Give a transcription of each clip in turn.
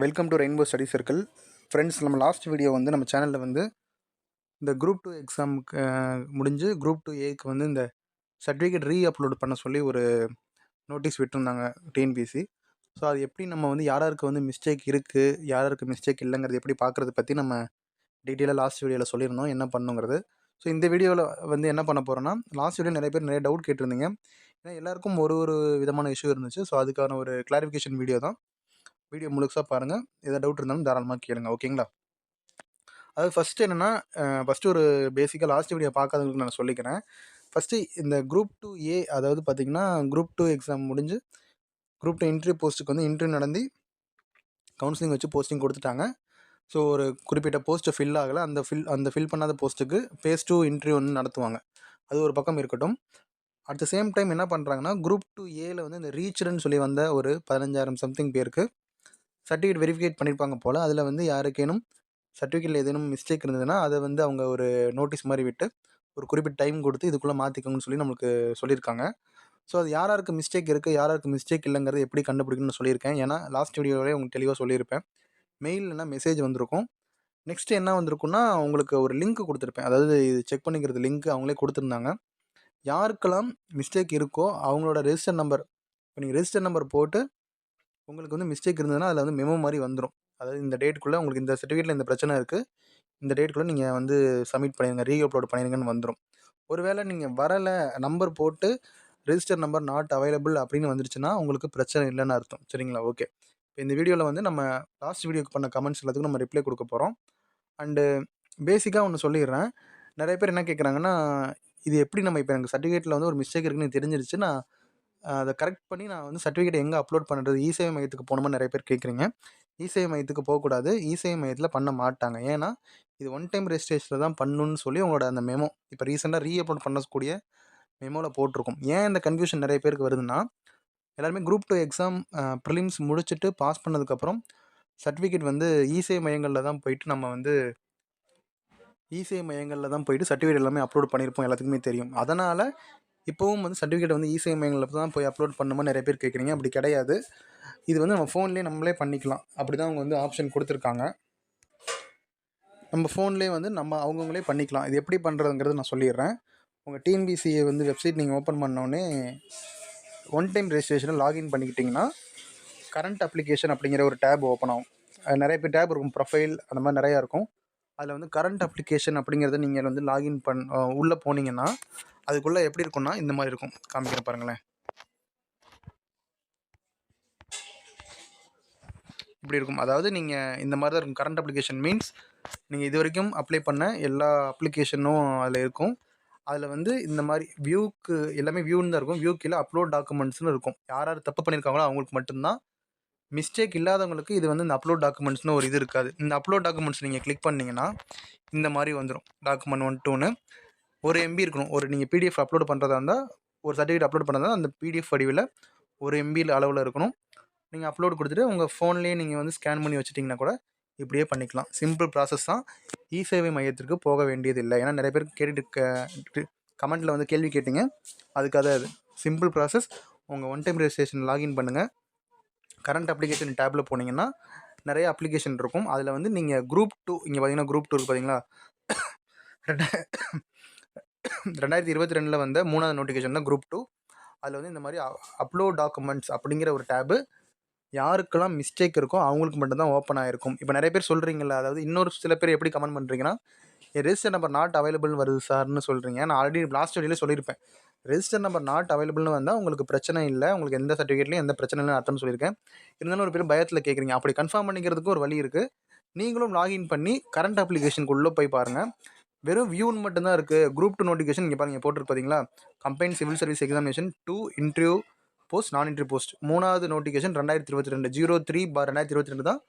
Welcome to rainbow study circle. Friends, நம்ம last video வந்து நம்ம சேனலில் வந்து இந்த குரூப் 2 எக்ஸாமுக்கு முடிஞ்சு குரூப் 2 ஏக்கு வந்து இந்த சர்டிஃபிகேட் அப்லோட் பண்ண சொல்லி ஒரு நோட்டீஸ் விட்டுருந்தாங்க டிஎன்பிஎஸ்சி. ஸோ அது எப்படி நம்ம வந்து யாராருக்கு வந்து மிஸ்டேக் இருக்குது, யாராருக்கு மிஸ்டேக் இல்லைங்கிறது எப்படி பார்க்குறது பற்றி நம்ம டீட்டெயிலாக லாஸ்ட் வீடியோவில் சொல்லியிருந்தோம் என்ன பண்ணுங்கிறது. ஸோ இந்த வீடியோவில் வந்து என்ன பண்ண போகிறோன்னா, லாஸ்ட் வீடியோ நிறைய பேர் நிறைய டவுட் கேட்டிருந்தீங்க. ஏன்னா எல்லாருக்கும் ஒரு விதமான இஷ்யூ இருந்துச்சு. ஸோ அதுக்கான ஒரு கிளாரிஃபிகேஷன் வீடியோ தான். வீடியோ முழுசாக பாருங்கள். எதாவது டவுட் இருந்தாலும் தாராளமாக கேளுங்க. ஓகேங்களா? அது ஃபஸ்ட்டு என்னென்னா, ஃபஸ்ட்டு ஒரு பேசிக்காக லாஸ்ட் வீடியோ பார்க்காதவங்களுக்கு நான் சொல்லிக்கிறேன். ஃபஸ்ட்டு இந்த குரூப் 2 ஏ, அதாவது பார்த்திங்கன்னா குரூப் 2 எக்ஸாம் முடிஞ்சு குரூப் 2 இன்டர்வியூ போஸ்ட்டுக்கு வந்து இன்டர்வியூ நடந்து கவுன்சிலிங் வச்சு போஸ்டிங் கொடுத்துட்டாங்க. ஸோ ஒரு குறிப்பிட்ட போஸ்ட்டு ஃபில் ஆகலை. அந்த ஃபில் பண்ணாத போஸ்ட்டுக்கு ஃபேஸ் 2 இன்டர்வியூ வந்து நடத்துவாங்க. அது ஒரு பக்கம் இருக்கட்டும். அட் த சேம் டைம் என்ன பண்ணுறாங்கன்னா, குரூப் 2 ஏல வந்து இந்த ரீச்டுன்னு சொல்லி வந்த ஒரு 15,000 சம்திங் பேருக்கு சர்டிஃபிகேட் வெரிஃபிகேட் பண்ணியிருப்பாங்க போல். அதில் வந்து யாருக்கேனும் சர்டிஃபிகேட்டில் ஏதேனும் மிஸ்டேக் இருந்ததுன்னா அதை வந்து அவங்க ஒரு நோட்டீஸ் மாதிரி விட்டு ஒரு குறிப்பிட்ட டைம் கொடுத்து இதுக்குள்ளே மாற்றிக்கோங்கன்னு சொல்லி நம்மளுக்கு சொல்லியிருக்காங்க. ஸோ அது யாராருக்கு மிஸ்டேக் இருக்குது, யாராருக்கு மிஸ்டேக் இல்லைங்கிறது எப்படி கண்டுபிடிக்கணும்னு சொல்லியிருக்கேன். ஏன்னா லாஸ்ட் வீடியோவிலே உங்களுக்கு தெளிவாக சொல்லியிருப்பேன். மெயில்னா மெசேஜ் வந்திருக்கும். நெக்ஸ்ட்டு என்ன வந்திருக்குன்னா, உங்களுக்கு ஒரு லிங்க் கொடுத்துருப்பேன். அதாவது இது செக் பண்ணிக்கிறது லிங்க் அவங்களே கொடுத்துருந்தாங்க. யாருக்கெல்லாம் மிஸ்டேக் இருக்கோ அவங்களோட ரெஜிஸ்டர் நம்பர், இப்போ நீங்கள் ரெஜிஸ்டர் நம்பர் போட்டு உங்களுக்கு வந்து மிஸ்டேக் இருந்ததுன்னா அதில் வந்து மெமோ மாதிரி வந்துடும். அதாவது இந்த டேட்டுக்குள்ளே உங்களுக்கு இந்த சர்டிஃபிகேட்டில் இந்த பிரச்சனை இருக்குது, இந்த டேட்டுக்குள்ளே நீங்கள் வந்து சப்மிட் பண்ணிடுங்க, அப்லோட் பண்ணிடுங்கன்னு வந்துடும். ஒருவேளை நீங்கள் வரலை, நம்பர் போட்டு ரெஜிஸ்டர் நம்பர் நாட் அவைலபிள் அப்படின்னு வந்துருச்சுன்னா உங்களுக்கு பிரச்சனை இல்லைன்னு அர்த்தம். சரிங்களா? ஓகே. இப்போ இந்த வீடியோவில் வந்து நம்ம லாஸ்ட் வீடியோக்கு பண்ண கமெண்ட்ஸ் எல்லாத்துக்கும் நம்ம ரிப்ளை கொடுக்க போகிறோம். அண்டு பேசிக்காக ஒன்று சொல்லிடுறேன். நிறைய பேர் என்ன கேட்குறாங்கன்னா, இது எப்படி நம்ம இப்போ எனக்கு சர்டிஃபிகேட்டில் வந்து ஒரு மிஸ்டேக் இருக்குன்னு தெரிஞ்சிருச்சு, நான் அதை கரெக்ட் பண்ணி நான் வந்து சர்டிஃபிகேட் எங்கே அப்லோட் பண்ணுறது, இசேவை மையத்துக்கு போகணுமா நிறைய பேர் கேட்குறீங்க. இசேவை மையத்துக்கு போகக்கூடாது. இசேவை மையத்தில் பண்ண மாட்டாங்க. ஏன்னா இது ஒன் டைம் ரெஜிஸ்ட்ரேஷனில் தான் பண்ணணுன்னு சொல்லி உங்களோட அந்த மெமோ இப்போ ரீசெண்டாக அப்லோட் பண்ணக்கூடிய மெமோவில் போட்டிருக்கும். ஏன் இந்த கன்ஃபியூஷன் நிறைய பேருக்கு வருதுன்னா, எல்லாருமே குரூப் 2 எக்ஸாம் ப்ரிலிம்ஸ் முடிச்சுட்டு பாஸ் பண்ணதுக்கப்புறம் சர்டிஃபிகேட் வந்து இசேவை மையங்களில் தான் போயிட்டு நம்ம வந்து சர்டிஃபிகேட் எல்லாமே அப்லோட் பண்ணியிருப்போம், எல்லாத்துக்குமே தெரியும். அதனால் இப்போவும் வந்து சர்டிஃபிகேட் வந்து இசேவை மையங்களில் தான் போய் அப்லோட் பண்ணுமா நிறைய பேர் கேட்குறீங்க. அப்படி கிடையாது. இது வந்து நம்ம ஃபோன்லேயே நம்மளே பண்ணிக்கலாம். அப்படி தான் அவங்க வந்து ஆப்ஷன் கொடுத்துருக்காங்க. நம்ம ஃபோன்லேயே வந்து அவங்கவுங்களே பண்ணிக்கலாம். இது எப்படி பண்ணுறதுங்கிறது நான் சொல்லிடுறேன். உங்கள் டிஎன்பிசிஏ வந்து வெப்சைட் நீங்கள் ஓப்பன் பண்ணோடனே ஒன் டைம் ரெஜிஸ்ட்ரேஷனை லாகின் பண்ணிக்கிட்டிங்கன்னா கரண்ட் அப்ளிகேஷன் அப்படிங்கிற ஒரு டேப் ஓப்பன் ஆகும். நிறைய பேர் டேப் இருக்கும், ப்ரொஃபைல் அந்த மாதிரி நிறையா இருக்கும். அதில் வந்து கரண்ட் அப்ளிகேஷன் அப்படிங்கிறத நீங்கள் வந்து லாகின் உள்ளே போனீங்கன்னா அதுக்குள்ளே எப்படி இருக்குன்னா இந்த மாதிரி இருக்கும். காமிக்கிறேன் பாருங்களேன். இப்படி இருக்கும். அதாவது நீங்கள் இந்த மாதிரி தான் இருக்கும். கரண்ட் அப்ளிகேஷன் மீன்ஸ் நீங்கள் இது வரைக்கும் அப்ளை பண்ண எல்லா அப்ளிகேஷனும் அதில் இருக்கும். அதில் வந்து இந்த மாதிரி வியூக்கு எல்லாமே வியூன்னு தான் இருக்கும். வியூ கீழே அப்லோட் டாக்குமெண்ட்ஸ்னு இருக்கும். யார் யார் தப்பு பண்ணியிருக்காங்களோ அவங்களுக்கு மட்டும்தான். மிஸ்டேக் இல்லாதவங்களுக்கு இது வந்து இந்த அப்லோட் டாக்குமெண்ட்ஸ்னு ஒரு இது இருக்காது. இந்த அப்லோட் டாக்குமெண்ட்ஸ் நீங்கள் கிளிக் பண்ணிங்கன்னா இந்த மாதிரி வந்துடும். டாக்குமெண்ட் 1, 2ன்னு ஒரு MB இருக்கணும். ஒரு நீங்கள் PDF அப்லோட் பண்ணுறதா இருந்தால், ஒரு சர்டிஃபிகேட் அப்லோட் பண்ணுறதா அந்த PDF வடிவில் ஒரு MB அளவில் இருக்கணும். நீங்கள் அப்லோட் கொடுத்துட்டு உங்கள் ஃபோன்லேயே நீங்கள் வந்து ஸ்கேன் பண்ணி வச்சுட்டிங்கன்னா கூட இப்படியே பண்ணிக்கலாம். சிம்பிள் ப்ராசஸ் தான். இசேவை மையத்திற்கு போக வேண்டியது இல்லை. ஏன்னா நிறைய பேருக்கு கமெண்ட்டில் வந்து கேள்வி கேட்டிங்க. அதுக்காக அது சிம்பிள் ப்ராசஸ். உங்கள் ஒன் டைம் ரெஜிஸ்ட்ரேஷன் லாகின் பண்ணுங்கள். கரண்ட் அப்ளிகேஷன் டேப்பில் போனீங்கன்னா நிறைய அப்ளிகேஷன் இருக்கும். அதில் வந்து நீங்கள் குரூப் 2 இங்கே பார்த்தீங்கன்னா குரூப் 2 இருக்குது பார்த்தீங்களா, 2022 வந்த 3வது நோட்டிஃபிகேஷன் தான் குரூப் 2. அதில் வந்து இந்த மாதிரி அப்லோட் டாக்குமெண்ட்ஸ் அப்படிங்கிற ஒரு டேபு யாருக்கெல்லாம் மிஸ்டேக் இருக்கோ அவங்களுக்கு மட்டும்தான் ஓப்பன் ஆகிருக்கும். இப்போ நிறைய பேர் சொல்கிறீங்களா, அதாவது இன்னொரு சில பேர் எப்படி கமெண்ட் பண்ணுறீங்கன்னா, ரெஜிஸ்டர் நம்பர் நாட் அவைலபிள் வருது சார்னு சொல்கிறீங்க. நான் ஆல்ரெடி லாஸ்ட் வீடியோவில் சொல்லியிருப்பேன். ரெஜிஸ்டர் நம்பர் நாட் அவைலபிள்னு வந்தால் உங்களுக்கு பிரச்சனை இல்லை, உங்களுக்கு எந்த சர்டிஃபிகேட்லையும் எந்த பிரச்சனை இல்லைன்னு அர்த்தம்னு சொல்லியிருக்கேன். இருந்தாலும் ஒரு பேர் பயத்தில் கேட்குறீங்க. அப்படி கன்ஃபார்ம் பண்ணிக்கிறதுக்கு ஒரு வழி இருக்குது. நீங்களும் லாகின் பண்ணி கரண்ட் அப்ளிகேஷனுக்குள்ளே போய் பாருங்கள். வெறும் வியூன்னு மட்டும்தான் இருக்குது. குரூப் 2 நோட்டிஃபிகேஷன் இங்கே பாருங்கள் போட்டிருக்கு பார்த்தீங்களா, combine civil service examination 2 interview post நான் இன்டர்வியூ போஸ்ட் 3வது நோட்டிஃபிகேஷன் 2022 03/2022 தான்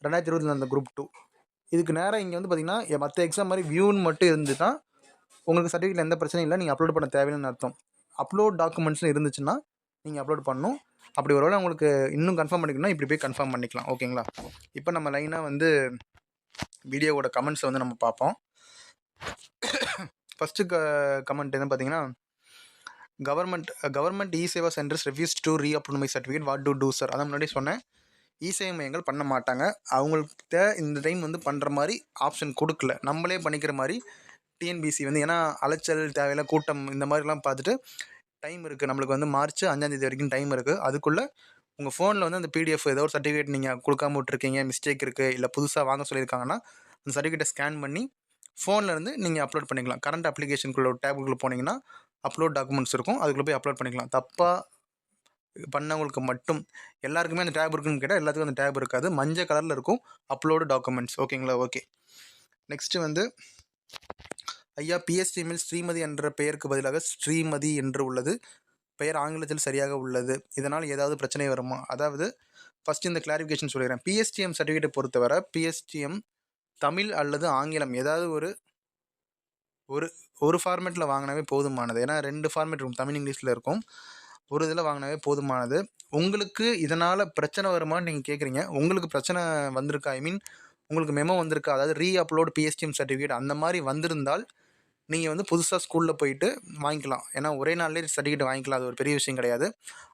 2020 அந்த குரூப் 2. இதுக்கு நேரம் இங்கே வந்து பார்த்தீங்கன்னா மற்ற எக்ஸாம் மாதிரி வியூன்னு மட்டும் இருந்து தான் உங்களுக்கு சர்டிஃபிகேட்டில் எந்த பிரச்சனையும் இல்லை, நீங்கள் அப்லோட் பண்ண தேவையில்லைன்னு அர்த்தம். அப்லோட் டாக்குமெண்ட்ஸ்னு இருந்துச்சுன்னா நீங்கள் அப்லோட் பண்ணணும். அப்படி ஒருவேளை உங்களுக்கு இன்னும் கன்ஃபார்ம் பண்ணிக்கணும்னா இப்படி போய் கன்ஃபார்ம் பண்ணிக்கலாம். ஓகேங்களா? இப்போ நம்ம லைனாக வந்து வீடியோவோட கமெண்ட்ஸை வந்து நம்ம பார்ப்போம். ஃபஸ்ட்டு கமெண்ட் என்ன பார்த்தீங்கன்னா, government e Seva centres refuse to reapprove my certificate, what to sir. அதான் முன்னாடி சொன்னேன். இசேவை மையங்கள் பண்ண மாட்டாங்க. அவங்கள்கிட்ட இந்த டைம் வந்து பண்ணுற மாதிரி ஆப்ஷன் கொடுக்கல. நம்மளே பண்ணிக்கிற மாதிரி டிஎன்பிசி வந்து, ஏன்னா அலைச்சல் தேவையில்ல, கூட்டம் இந்த மாதிரிலாம் பார்த்துட்டு டைம் இருக்குது நம்மளுக்கு வந்து மார்ச் 5ஆம் வரைக்கும் டைம் இருக்குது. அதுக்குள்ளே உங்கள் ஃபோனில் வந்து அந்த பிடிஎஃப் ஏதோ ஒரு சர்டிஃபிகேட் நீங்கள் கொடுக்காம விட்ருக்கீங்க, மிஸ்டேக் இருக்குது, இல்லை புதுசாக வாங்க சொல்லியிருக்காங்கன்னா அந்த சர்டிஃபிகேட்டை ஸ்கேன் பண்ணி ஃபோனில் இருந்து நீங்கள் அப்லோட் பண்ணிக்கலாம். கரண்ட் அப்ளிகேஷனுக்குள்ள ஒரு டேபுக்குள்ளே போனீங்கன்னா அப்லோட் டாக்குமெண்ட்ஸ் இருக்கும், அதுக்குள்ளே போய் அப்லோட் பண்ணிக்கலாம். தப்பாக பண்ணவங்களுக்கு மட்டும், எல்லாருக்குமே அந்த டேப் இருக்குன்னு கேட்டால் எல்லாத்துக்கும் அந்த டேப் இருக்காது, மஞ்சள் கலரில் இருக்கும் அப்லோடு டாக்குமெண்ட்ஸ். ஓகேங்களா? ஓகே. நெக்ஸ்ட்டு வந்து ஐயா பிஎஸ்டிஎம்மில் ஸ்ரீமதி என்ற பெயருக்கு பதிலாக ஸ்ரீமதி என்று உள்ளது, பெயர் ஆங்கிலத்தில் சரியாக உள்ளது, இதனால் ஏதாவது பிரச்சனை வருமா? அதாவது ஃபஸ்ட்டு இந்த கிளாரிஃபிகேஷன் சொல்லிடுறேன். பிஎஸ்டிஎம் சர்டிஃபிகேட்டை பொறுத்தவரை பிஎஸ்டிஎம் தமிழ் அல்லது ஆங்கிலம் ஏதாவது ஒரு ஒரு ஒரு ஃபார்மேட்டில் வாங்கினாவே போதுமானது. ஏன்னா 2 ஃபார்மேட் இருக்கும், தமிழ் இங்கிலீஷில் இருக்கும். ஒரு இதில் வாங்கினாவே போதுமானது. உங்களுக்கு இதனால் பிரச்சனை வருமானு நீங்கள் கேட்குறீங்க. உங்களுக்கு பிரச்சனை வந்திருக்கா, ஐ மீன் உங்களுக்கு மெமோ வந்திருக்கா, அதாவது ரீ அப்லோட் பிஎஸ்டிஎம் சர்டிஃபிகேட் அந்த மாதிரி வந்திருந்தால் நீங்கள் வந்து புதுசாக ஸ்கூலில் போயிட்டு வாங்கிக்கலாம். ஏன்னா ஒரே நாள்லேயே சர்டிஃபிகேட் வாங்கிக்கலாம், அது ஒரு பெரிய விஷயம் கிடையாது.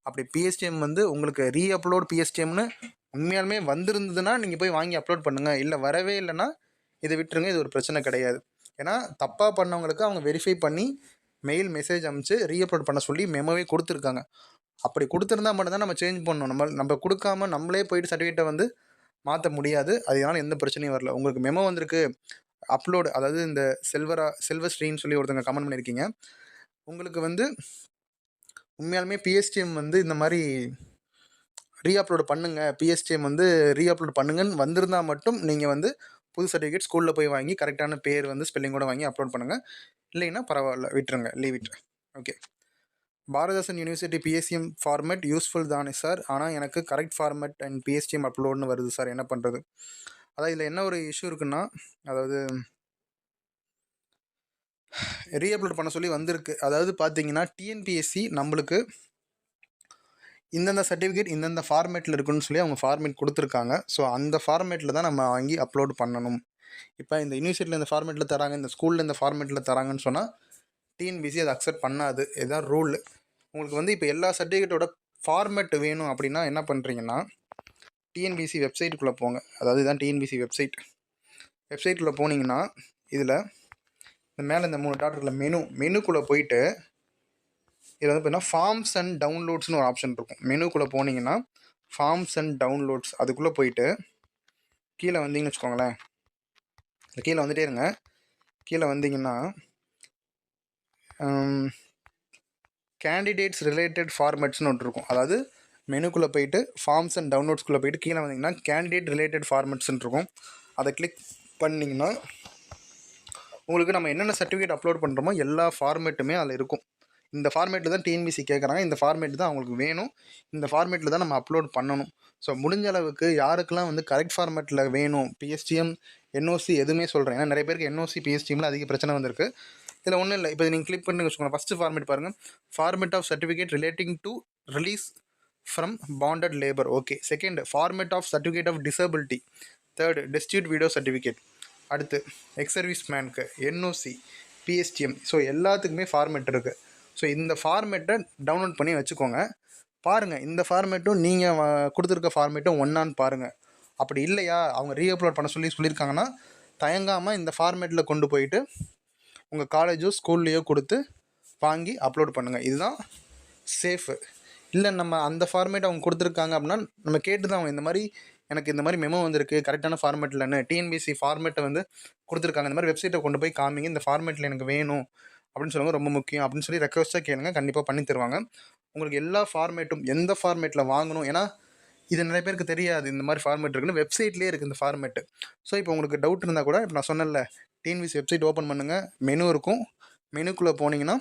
அப்படி பிஎஸ்டிஎம் வந்து உங்களுக்கு ரீ அப்லோட் பிஎஸ்டிஎம்னு உண்மையாலுமே வந்திருந்ததுன்னா நீங்கள் போய் வாங்கி அப்லோட் பண்ணுங்கள். இல்லை வரவே இல்லைன்னா இதை விட்டுருங்க, இது ஒரு பிரச்சனை கிடையாது. ஏன்னா தப்பாக பண்ணவங்களுக்கு அவங்க வெரிஃபை பண்ணி மெயில் மெசேஜ் அனுப்பிச்சு ரீஅப்லோட் பண்ண சொல்லி மெமோவே கொடுத்துருக்காங்க. அப்படி கொடுத்துருந்தா மட்டும்தான் நம்ம சேஞ்ச் பண்ணணும். நம்ம கொடுக்காம நம்மளே போயிட்டு சர்டிஃபிகேட்டை வந்து மாற்ற முடியாது. அதனால எந்த பிரச்சனையும் வரல. உங்களுக்கு மெமோ வந்திருக்கு அப்லோடு, அதாவது இந்த செல்வஸ்ரீன்னு சொல்லி ஒருத்தங்க கமெண்ட் பண்ணியிருக்கீங்க. உங்களுக்கு வந்து உண்மையாலுமே பிஎஸ்டிஎம் வந்து இந்த மாதிரி ரீஅப்லோடு பண்ணுங்கள், பிஎஸ்டிஎம் வந்து ரீஅப்லோட் பண்ணுங்கன்னு வந்திருந்தால் மட்டும் நீங்கள் வந்து புது சர்டிஃபிகேட் ஸ்கூலில் போய் வாங்கி கரெக்டான பேர் வந்து ஸ்பெல்லிங்கோட வாங்கி அப்லோட் பண்ணுங்கள். இல்லைன்னா பரவாயில்ல, விட்டுருங்க, leave it. Okay. Bharathidasan university PSTM format useful தானே சார், ஆனால் எனக்கு கரெக்ட் ஃபார்மேட் அண்ட் பிஎஸ்டிஎம் அப்லோடுன்னு வருது சார், என்ன பண்ணுறது? அதாவது இதில் என்ன ஒரு இஷ்யூ இருக்குன்னா, அதாவது ரீஅப்லோட் பண்ண சொல்லி வந்திருக்கு. அதாவது பார்த்தீங்கன்னா டிஎன்பிஎஸ்சி நம்மளுக்கு இந்தந்த சர்டிஃபிகேட் இந்தந்த ஃபார்மேட்டில் இருக்குன்னு சொல்லி அவங்க ஃபார்மேட் கொடுத்துருக்காங்க. ஸோ அந்த ஃபார்மேட்டில் தான் நம்ம வாங்கி அப்லோட் பண்ணணும். இப்போ இந்த யூனிவர்சிட்டியில் இந்த ஃபார்மேட்டில் தராங்க, இந்த ஸ்கூலில் இந்த ஃபார்மேட்டில் தராங்கன்னு சொன்னால் டிஎன்பிஎஸ்சி அதை அக்செப்ட் பண்ணாது. இதுதான் ரூல். உங்களுக்கு வந்து இப்போ எல்லா சர்டிஃபிகேட்டோட ஃபார்மேட் வேணும் அப்படின்னா என்ன பண்ணுறீங்கன்னா, டிஎன்பிஎஸ்சி வெப்சைட்டுக்குள்ளே போங்க. அதாவது இதுதான் டிஎன்பிஎஸ்சி வெப்சைட்டுக்குள்ளே போனீங்கன்னா இதில் இந்த மேலே இந்த 3 டாட் இருக்குல்ல, மெனுக்குள்ளே போயிட்டு இதில் வந்து பார்த்தீங்கன்னா ஃபார்ம்ஸ் அண்ட் டவுன்லோட்ஸ்னு ஒரு ஆப்ஷன் இருக்கும். மெனுக்குள்ளே போனீங்கன்னா ஃபார்ம்ஸ் அண்ட் டவுன்லோட்ஸ் அதுக்குள்ளே போயிட்டு கீழே வந்தீங்கன்னு வச்சுக்கோங்களேன், கீழே வந்துட்டே இருங்க. கீழே வந்தீங்கன்னா கேண்டிடேட்ஸ் ரிலேட்டட் ஃபார்மேட்ஸ்னு ஒன்று இருக்கும். அதாவது மெனுக்குள்ளே போயிட்டு ஃபார்ம்ஸ் அண்ட் டவுன்லோட்ஸ்குள்ளே போயிட்டு கீழே வந்தீங்கன்னா கேண்டிடேட் ரிலேட்டட் ஃபார்மேட்ஸ்னு இருக்கும். அதை கிளிக் பண்ணிங்கன்னா உங்களுக்கு நம்ம என்னென்ன சர்டிஃபிகேட் அப்லோட் பண்ணுறோமோ எல்லா ஃபார்மேட்டுமே அதில் இருக்கும். இந்த ஃபார்மேட்டில் தான் டிஎன்பிஎஸ்சி கேட்குறாங்க, இந்த ஃபார்மேட் தான் அவங்களுக்கு வேணும், இந்த ஃபார்மேட்டில் தான் நம்ம அப்லோட் பண்ணணும். ஸோ முடிஞ்ச அளவுக்கு யாருக்கெல்லாம் வந்து கரெக்ட் ஃபார்மேட்டில் வேணும், பிஎஸ்டிஎம் என்ஓசி எதுவுமே சொல்கிறேன். ஏன்னா நிறைய பேருக்கு என்ஓசி பிஎஸ்டிஎம்மில் அதிக பிரச்சனை வந்திருக்கு. இதில் ஒன்றும் இல்லை. இப்போ நீங்கள் கிளிக் பண்ணி வச்சுக்கோங்க. ஃபஸ்ட்டு ஃபார்மேட் பாருங்கள், format of certificate relating to release from bonded labour. Okay. Second, format of certificate of disability. Third, destitute widow certificate. அடுத்து எக்ஸ் சர்வீஸ் மேனுக்கு என்ஓசி, பிஎஸ்டிஎம். ஸோ எல்லாத்துக்குமே ஃபார்மேட் இருக்குது. ஸோ இந்த ஃபார்மேட்டை டவுன்லோட் பண்ணி வச்சுக்கோங்க. பாருங்கள், இந்த ஃபார்மேட்டும் நீங்கள் கொடுத்துருக்க ஃபார்மேட்டும் ஒன்றான்னு பாருங்கள். அப்படி இல்லையா, அவங்க ரீஅப்லோட் பண்ண சொல்லியிருக்காங்கன்னா தயங்காமல் இந்த ஃபார்மேட்டில் கொண்டு போயிட்டு உங்கள் காலேஜோ ஸ்கூல்லையோ கொடுத்து வாங்கி அப்லோட் பண்ணுங்கள். இதுதான் சேஃபு. இல்லை நம்ம அந்த ஃபார்மேட் அவங்க கொடுத்துருக்காங்க அப்படின்னா நம்ம கேட்டு தான் அவங்க இந்த மாதிரி எனக்கு இந்த மாதிரி மெமோ வந்திருக்கு கரெக்டான ஃபார்மேட்டில்னு, டிஎன்பிஎஸ்சி ஃபார்மேட்டை வந்து கொடுத்துருக்காங்க, இந்த மாதிரி வெப்சைட்டை கொண்டு போய் காமிங்க, இந்த ஃபார்மேட்டில் எனக்கு வேணும் அப்படின்னு சொல்லுவாங்க, ரொம்ப முக்கியம் அப்படின்னு சொல்லி ரெக்வஸ்ட்டாக கேளுங்க, கண்டிப்பாக பண்ணி தருவாங்க. உங்களுக்கு எல்லா ஃபார்மேட்டும் எந்த ஃபார்மேட்டில் வாங்கணும், ஏன்னா இது நிறைய பேருக்கு தெரியாது இந்த மாதிரி ஃபார்மேட் இருக்குன்னு. வெப்சைட்லேயே இருக்குது இந்த ஃபார்மேட்டு. ஸோ இப்போ உங்களுக்கு டவுட் இருந்தால் கூட இப்போ நான் சொன்னேன்ல, டிஎன்பிஎஸ்சி வெப்சைட் ஓப்பன் பண்ணுங்கள், மெனு இருக்கும், மெனுக்குள்ளே போனீங்கன்னா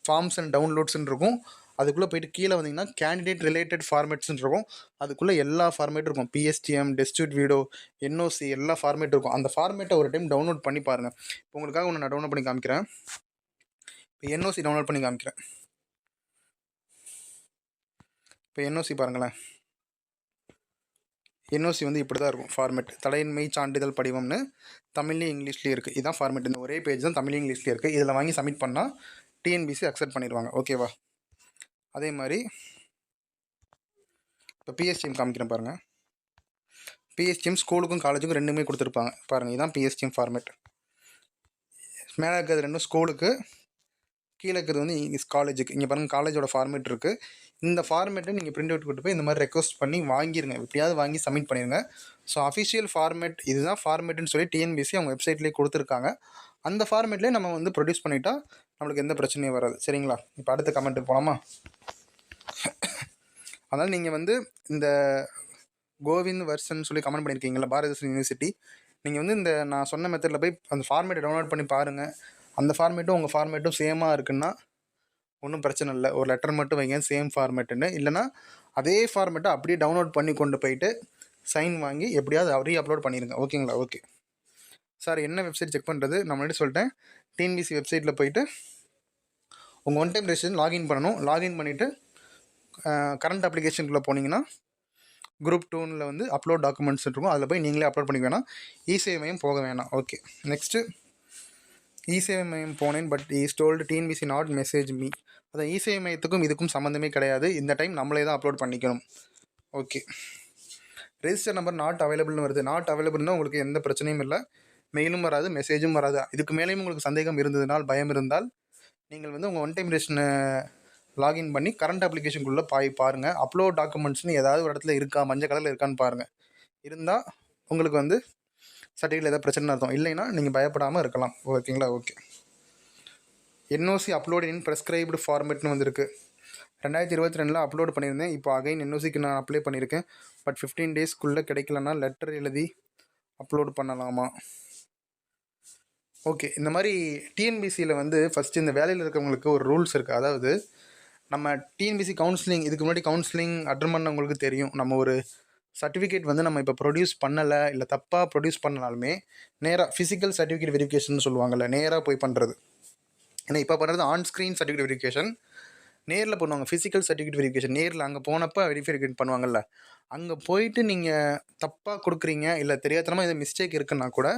ஃபார்ம்ஸ் அண்ட் டவுன்லோட்ஸ்ன்னு இருக்கும். அதுக்குள்ளே போய்ட்டு கீழே வந்தீங்கன்னா கேண்டிடேட் ரிலேட்டட் ஃபார்மேட்ஸ்ன்னு இருக்கும். அதுக்குள்ளே எல்லா ஃபார்மேட்டும் இருக்கும், பிஎஸ்டிஎம், டெஸ்டியூட் வீடியோ, என்ஓசி, எல்லா ஃபார்மேட்டும் இருக்கும். அந்த ஃபார்மேட்டை ஒரு டைம் டவுன்லோட் பண்ணி பாருங்கள். இப்போ உங்களுக்காக ஒன்று நான் டவுன்லோட் பண்ணி காமிக்கிறேன். இப்போ என்ஓசி டவுன்லோட் பண்ணி காமிக்கிறேன். இப்போ என்ஓசி பாருங்களேன். என்ஓசி வந்து இப்படி தான் இருக்கும் ஃபார்மேட். தலைமை சான்றிதழ் படிவம்னு தமிழ்லேயும் இங்கிலீஷ்லேயும் இருக்குது. இதுதான் ஃபார்மேட். இந்த ஒரே பேஜ் தான் தமிழ்லேயும் இங்கிலீஷ்லேயும் இருக்குது. இதில் வாங்கி சப்மிட் பண்ணால் டிஎன்பிஎஸ்சி அக்செப்ட் பண்ணிடுவாங்க. ஓகேவா? அதே மாதிரி இப்போ பிஎஸ்டிஎம் காமிக்கிறேன் பாருங்கள். பிஎஸ்டிஎம் ஸ்கூலுக்கும் காலேஜுக்கும் ரெண்டுமே கொடுத்துருப்பாங்க. பாருங்கள், இதுதான் பிஎஸ்டிஎம் ஃபார்மேட். மேலே இருக்கிறது ரெண்டும் ஸ்கூலுக்கு, கீழே இருக்கிறது வந்து காலேஜுக்கு. இங்கே பாருங்கள், காலேஜோட ஃபார்மேட் இருக்குது. இந்த ஃபார்மேட்டை நீங்கள் பிரிண்ட் அவுட் கொண்டு போய் இந்த மாதிரி ரெக்வஸ்ட் பண்ணி வாங்கிடுங்க. எப்படியாவது வாங்கி சப்மிட் பண்ணிடுங்க. ஸோ அஃபிஷியல் ஃபார்மேட் இதுதான் ஃபார்மேட்டுன்னு சொல்லி டிஎன்பிசி அவங்க வெப்சைட்லேயே கொடுத்துருக்காங்க. அந்த ஃபார்மேட்லேயே நம்ம வந்து ப்ரொடியூஸ் பண்ணிட்டா நம்மளுக்கு எந்த பிரச்சனையும் வராது. சரிங்களா? இப்போ அடுத்த கமெண்ட்டுக்கு போகலாமா? அதனால் நீங்கள் வந்து இந்த கோவிந்த் வர்ஷன் சொல்லி கமெண்ட் பண்ணியிருக்கீங்களா, பாரதிதாசன் யூனிவர்சிட்டி, நீங்கள் வந்து இந்த நான் சொன்ன மெத்தடில் போய் அந்த ஃபார்மேட்டை டவுன்லோட் பண்ணி பாருங்கள். அந்த ஃபார்மேட்டும் உங்கள் ஃபார்மேட்டும் சேமாக இருக்குன்னா ஒன்றும் பிரச்சனை இல்லை. ஒரு லெட்டர் மட்டும் வைங்க சேம் ஃபார்மேட்டுன்னு. இல்லைனா அதே ஃபார்மேட்டை அப்படியே டவுன்லோட் பண்ணி கொண்டு போயிட்டு சைன் வாங்கி எப்படியாவது அப்லோட் பண்ணிடுங்க. ஓகேங்களா? ஓகே சார், என்ன வெப்சைட் செக் பண்ணுறது? நான் முன்னாடி சொல்லிட்டேன். டிஎன்பிசி வெப்சைட்டில் போயிட்டு உங்கள் ஒன் டைம் ரெஜிஸ்ட்ரேஷன் லாகின் பண்ணணும். லாகின் பண்ணிவிட்டு கரண்ட் அப்ளிகேஷனுக்குள்ளே போனீங்கன்னா குரூப் 2ல் வந்து அப்லோட் டாக்குமெண்ட்ஸ் இருக்கும். அதில் போய் நீங்களே அப்லோட் பண்ணிக்க வேணாம். இசேவை மையம் போக வேணாம். ஓகே, நெக்ஸ்ட்டு இசேவை மையம் போனேன், but is told TNPSC not message me. அதான் இசேவை மையத்துக்கும் இதுக்கும் சம்மந்தமே கிடையாது. இந்த டைம் நம்மளே தான் அப்லோட் பண்ணிக்கணும். ஓகே, ரெஜிஸ்டர் நம்பர் நாட் அவைலபிள்னு வருது. நாட் அவைலபிள்னா உங்களுக்கு எந்த பிரச்சனையும் இல்லை. மெயிலும் வராது, மெசேஜும் வராது. இதுக்கு மேலேயும் உங்களுக்கு சந்தேகம் இருந்ததுனால், பயம் இருந்தால், நீங்கள் வந்து உங்கள் ஒன் டைம் ரெஜிஸ்ட்ரேஷனை லாகின் பண்ணி கரண்ட் அப்ளிகேஷனுக்குள்ளே பாருங்கள். அப்லோட் டாக்குமெண்ட்ஸ்னு ஏதாவது ஒரு இடத்துல இருக்கா, மஞ்சள் கலரில் இருக்கான்னு பாருங்கள். இருந்தால் உங்களுக்கு வந்து சர்டிஃபிகேட் ஏதாவது பிரச்சனை அர்த்தம். இல்லைன்னா நீங்கள் பயப்படாமல் இருக்கலாம். ஓகேங்களா? Okay, NOC upload in prescribed ஃபார்மேட்னு வந்திருக்கு. 2022 அப்லோட் பண்ணியிருந்தேன். இப்போ அகைன் என்ஓசிக்கு நான் அப்ளை பண்ணியிருக்கேன். பட் 15 டேஸ்க்குள்ளே கிடைக்கலன்னா லெட்டர் எழுதி அப்லோட் பண்ணலாமா? ஓகே, இந்த மாதிரி டிஎன்பிசியில் வந்து ஃபஸ்ட்டு இந்த வேலையில் இருக்கிறவங்களுக்கு ஒரு ரூல்ஸ் இருக்குது. அதாவது நம்ம டிஎன்பிசி கவுன்சிலிங், இதுக்கு முன்னாடி கவுன்சிலிங் அட்டன் பண்ணவங்களுக்கு தெரியும். நம்ம ஒரு சர்டிஃபிகேட் வந்து நம்ம இப்போ ப்ரொடியூஸ் பண்ணலை, இல்லை தப்பாக ப்ரொடியூஸ் பண்ணனாலுமே நேராக ஃபிசிக்கல் சர்டிஃபிகேட் வெரிஃபிகேஷன் சொல்லுவாங்கள்ல, நேராக போய் பண்ணுறது. ஏன்னா இப்போ பண்ணுறது ஆன் ஸ்க்ரீன் சர்டிஃபிகேட் வெரிஃபிகேஷன், நேரில் பண்ணுவாங்க ஃபிசிக்கல் சர்டிஃபிகேட் வெரிஃபிகேஷன். நேரில் அங்கே போனப்போ வெரிஃபிகேட் பண்ணுவாங்கள்ல, அங்கே போயிட்டு நீங்கள் தப்பாக கொடுக்குறீங்க, இல்லை தெரியாதனமாக எதாவது மிஸ்டேக் இருக்குன்னா கூட